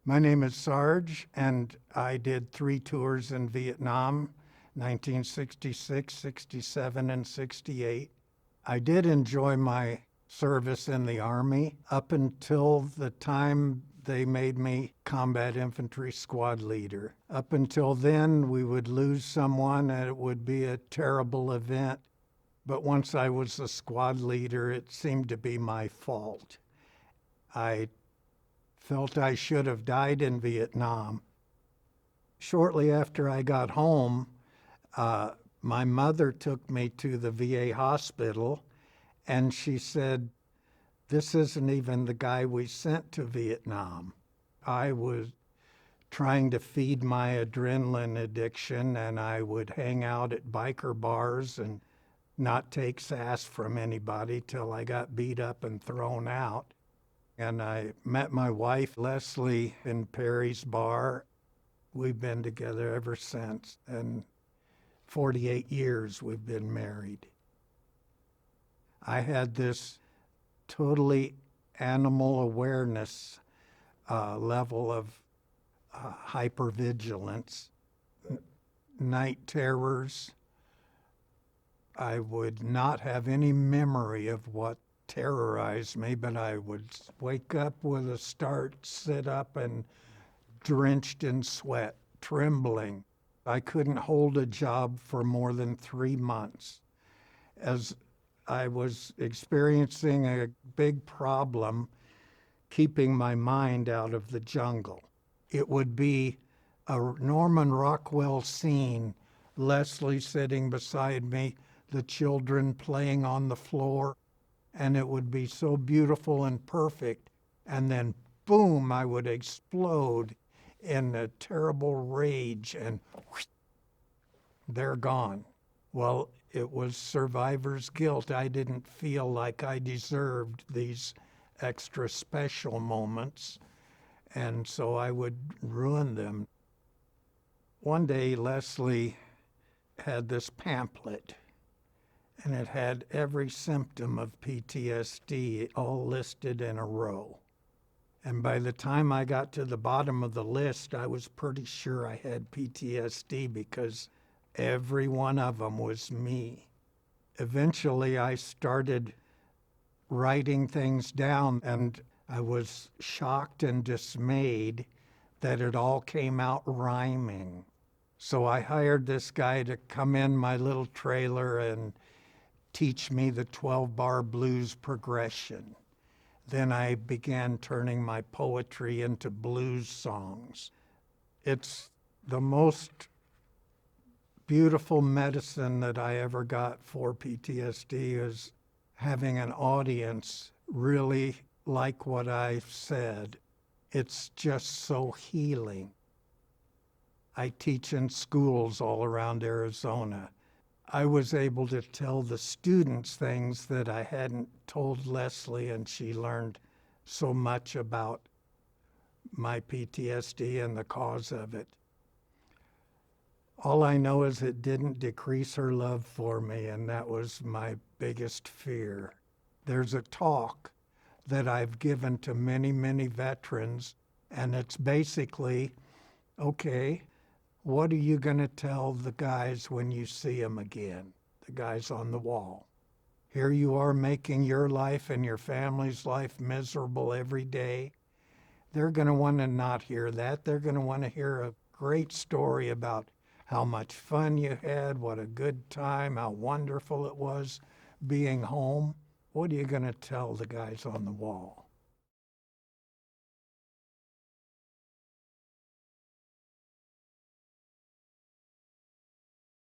My name is Sarge, and I did 3 tours in Vietnam, 1966, 67, and 68. I did enjoy my service in the Army up until the time they made me combat infantry squad leader. Up until then, we would lose someone and it would be a terrible event. But once I was the squad leader, it seemed to be my fault. I felt I should have died in Vietnam. Shortly after I got home, my mother took me to the VA hospital, and she said, "This isn't even the guy we sent to Vietnam." I was trying to feed my adrenaline addiction, and I would hang out at biker bars and not take sass from anybody till I got beat up and thrown out. And I met my wife, Leslie, in Perry's bar. We've been together ever since, and 48 years we've been married. I had this totally animal awareness level of hypervigilance, night terrors. I would not have any memory of what terrorized me, but I would wake up with a start, sit up, and drenched in sweat, trembling. I couldn't hold a job for more than 3 months, as I was experiencing a big problem keeping my mind out of the jungle. It would be a Norman Rockwell scene, Leslie sitting beside me, the children playing on the floor, and it would be so beautiful and perfect. And then, boom, I would explode in a terrible rage, and whoosh, they're gone. Well, it was survivor's guilt. I didn't feel like I deserved these extra special moments, and so I would ruin them. One day, Leslie had this pamphlet, and it had every symptom of PTSD all listed in a row. And by the time I got to the bottom of the list, I was pretty sure I had PTSD because every one of them was me. Eventually, I started writing things down, and I was shocked and dismayed that it all came out rhyming. So I hired this guy to come in my little trailer and teach me the 12-bar blues progression. Then I began turning my poetry into blues songs. It's the most beautiful medicine that I ever got for PTSD is having an audience really like what I said. It's just so healing. I teach in schools all around Arizona. I was able to tell the students things that I hadn't told Leslie, and she learned so much about my PTSD and the cause of it. All I know is it didn't decrease her love for me, and that was my biggest fear. There's a talk that I've given to many, many veterans, and it's basically, okay, what are you going to tell the guys when you see them again, the guys on the wall? Here you are making your life and your family's life miserable every day. They're going to want to not hear that. They're going to want to hear a great story about how much fun you had, what a good time, how wonderful it was being home. What are you going to tell the guys on the wall?